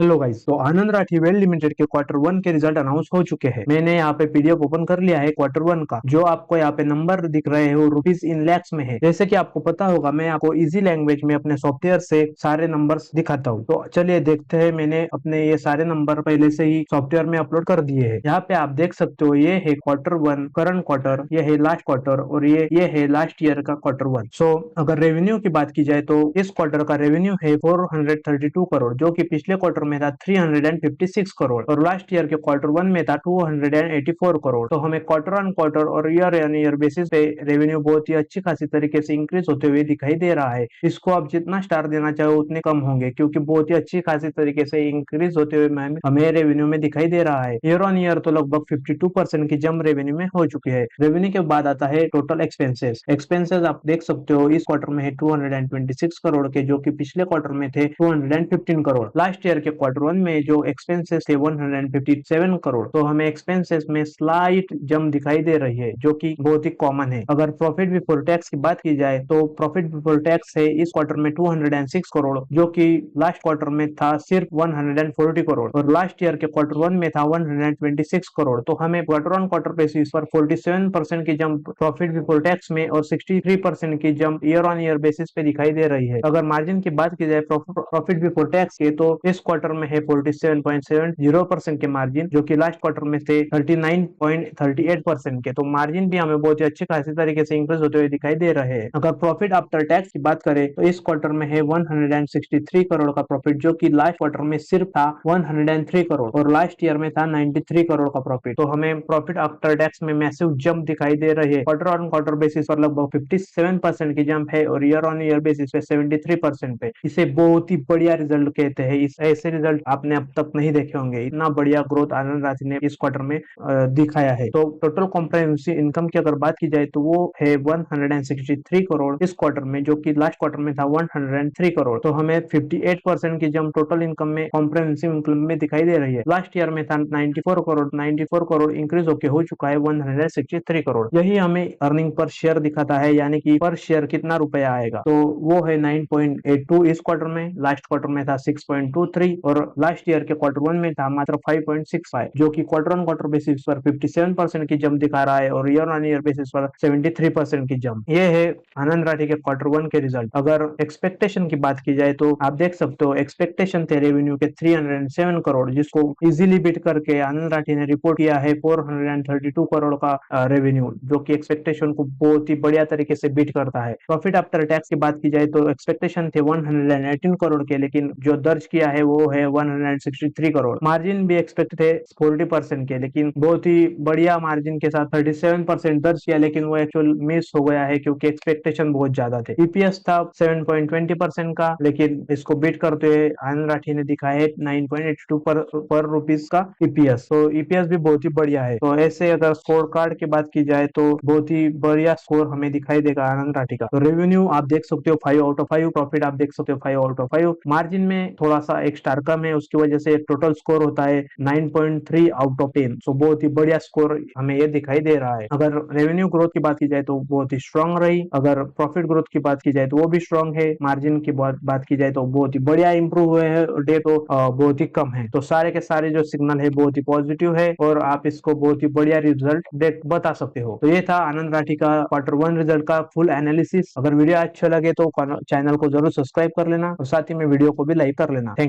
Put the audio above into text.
Hello guys, तो आनंद Rathi well limited के quarter one के रिजल्ट अनाउंस हो चुके हैं। मैंने यहाँ पे पीडीएफ ओपन कर लिया है क्वार्टर वन का। जो आपको यहाँ पे नंबर दिख रहे हैं वो रुपीज इन लैक्स में है। जैसे कि आपको पता होगा, मैं आपको इजी लैंग्वेज में अपने सॉफ्टवेयर से सारे नंबर्स दिखाता हूँ। तो चलिए देखते हैं। मैंने अपने ये सारे नंबर पहले से ही सॉफ्टवेयर में अपलोड कर दिए है। यहाँ पे आप देख सकते हो, ये है क्वार्टर वन करंट क्वार्टर, ये है लास्ट क्वार्टर और ये है लास्ट ईयर का क्वार्टर वन। सो अगर रेवेन्यू की बात की जाए तो इस क्वार्टर का रेवेन्यू है 432 करोड़, जो कि पिछले क्वार्टर में था 356 करोड़ और लास्ट ईयर के क्वार्टर वन में था 284 करोड़। तो हमें क्वार्टर ऑन क्वार्टर और ईयर ऑन ईयर बेसिस पे रेवेन्यू बहुत ही अच्छी खासी तरीके से इंक्रीज होते हुए दिखाई दे रहा है। इसको आप जितना स्टार देना चाहो उतने कम होंगे, क्योंकि बहुत ही अच्छी खासी तरीके से इंक्रीज होते हुए हमें रेवेन्यू में दिखाई दे रहा है। ईयर ऑन ईयर तो लगभग 52% की जम रेवेन्यू में हो चुकी है। रेवेन्यू के बाद आता है टोटल एक्सपेंसेस। एक्सपेंसेस आप देख सकते हो, इस क्वार्टर में है 226 करोड़ के, जो कि पिछले क्वार्टर में थे 215 करोड़। लास्ट ईयर के क्वार्टर वन में जो एक्सपेंसेस थे 157 करोड़। तो हमें एक्सपेंसेस में स्लाइट जम दिखाई दे रही है, जो कि बहुत ही कॉमन है। अगर प्रॉफिट बिफोर टैक्स की बात की जाए तो प्रॉफिट बिफोर टैक्स है इस क्वार्टर में 206 करोड़, जो कि लास्ट क्वार्टर में था सिर्फ 140 करोड़ और लास्ट ईयर के क्वार्टर वन में था 126 करोड़। तो हमें क्वार्टर ऑन क्वार्टर बेसिस पर 47% की जंप प्रॉफिट बिफोर टैक्स में और 63% की jump year on year basis पे दिखाई दे रही है। अगर मार्जिन की बात की जाए प्रॉफिट बिफोर टैक्स के, तो इस क्वार्टर में है 47.70% के मार्जिन, जो कि लास्ट क्वार्टर में थे 39.38% के। तो मार्जिन भी हमें बहुत ही अच्छे खासी तरीके से इंक्रीज होते हुए दिखाई दे रहे हैं। अगर प्रॉफिट आफ्टर टैक्स की बात करें तो इस क्वार्टर में है 163 करोड़ का प्रॉफिट, जो कि लास्ट क्वार्टर में सिर्फ था 103 करोड़ और लास्ट ईयर में था 93 करोड़ का प्रॉफिट। तो हमें प्रॉफिट आफ्टर टैक्स में मैसिव जंप दिखाई दे रही है। क्वार्टर ऑन क्वार्टर बेसिस पर लगभग 57% की जंप है और ईयर ऑन ईयर बेसिस पे 73% पे। इसे बहुत ही बढ़िया रिजल्ट कहते हैं। इस ऐसे रिजल्ट आपने अब तक नहीं देखे होंगे। इतना बढ़िया ग्रोथ आनंद राठी ने इस क्वार्टर में दिखाया है। तो टोटल कॉम्प्रिहेंसिव इनकम की अगर बात की जाए तो वो है 163 करोड़ इस क्वार्टर में, जो कि लास्ट क्वार्टर में था 103 करोड़। तो हमें 58% की जंप टोटल इनकम में कॉम्प्रिहेंसिव इनकम में दिखाई दे रही है। लास्ट ईयर में था 94 करोड़ इंक्रीज होकर हो चुका है 163 करोड़। यही हमें अर्निंग पर शेयर दिखाता है, यानी कि पर शेयर कितना रुपया आएगा। तो वो है 9.82 इस क्वार्टर में, लास्ट क्वार्टर में था 6.23 और लास्ट ईयर के क्वार्टर वन में था मात्र 5.65, जो कि क्वार्टर ऑन क्वार्टर बेसिस पर 57% की जंप दिखा रहा है और ईयर ऑन ईयर बेसिस पर 73% की जंप। ये है आनंद राठी के क्वार्टर वन के रिजल्ट। अगर एक्सपेक्टेशन की बात की जाए तो आप देख सकते हो, एक्सपेक्टेशन थे रेवेन्यू के 307 करोड़, जिसको इजीली बीट करके आनंद राठी ने रिपोर्ट किया है 432 करोड़ का रेवेन्यू, जो कि एक्सपेक्टेशन को बहुत ही बढ़िया तरीके से बीट करता है। प्रॉफिट आफ्टर टैक्स की बात की जाए तो एक्सपेक्टेशन थे 118 करोड़ के, लेकिन जो दर्ज किया है वो है 163 करोड़। मार्जिन भी एक्सपेक्ट थे 40% के, लेकिन बहुत ही बढ़िया मार्जिन के साथ 37% दर्ज किया, लेकिन वो एक्चुअल मिस हो गया है क्योंकि एक्सपेक्टेशन बहुत ज्यादा थे। ईपीएस था 7.20% का, लेकिन इसको बीट करते हुए आनंद राठी ने दिखाया है 9.82 पर रुपीज का ईपीएस। तो ईपीएस भी बहुत ही बढ़िया है। तो ऐसे अगर स्कोर कार्ड की बात की जाए तो बहुत ही बढ़िया स्कोर हमें दिखाई देगा आनंद राठी का। तो रेवेन्यू आप देख सकते हो 5 आउट ऑफ 5, प्रॉफिट आप देख सकते हो 5 आउट ऑफ 5, मार्जिन में थोड़ा सा एक स्टार कम है, उसकी वजह से टोटल स्कोर होता है 9.3 आउट ऑफ 10। सो बहुत ही बढ़िया स्कोर हमें ये दिखाई दे रहा है। अगर रेवेन्यू ग्रोथ की बात की जाए तो बहुत ही स्ट्रांग रही, अगर प्रॉफिट ग्रोथ की बात की जाए तो वो भी स्ट्रांग है, मार्जिन की बात की जाए तो बहुत ही बढ़िया इंप्रूव हुए हैं, डे तो बहुत ही कम है। तो सारे के सारे जो सिग्नल है बहुत ही पॉजिटिव है और आप इसको बहुत ही बढ़िया रिजल्ट बता सकते हो। तो ये था आनंद राठी का क्वार्टर वन रिजल्ट का फुल एनालिसिस। अगर वीडियो अच्छा लगे तो चैनल को जरूर सब्सक्राइब कर लेना और साथ ही में वीडियो को भी लाइक कर लेना। Thank you.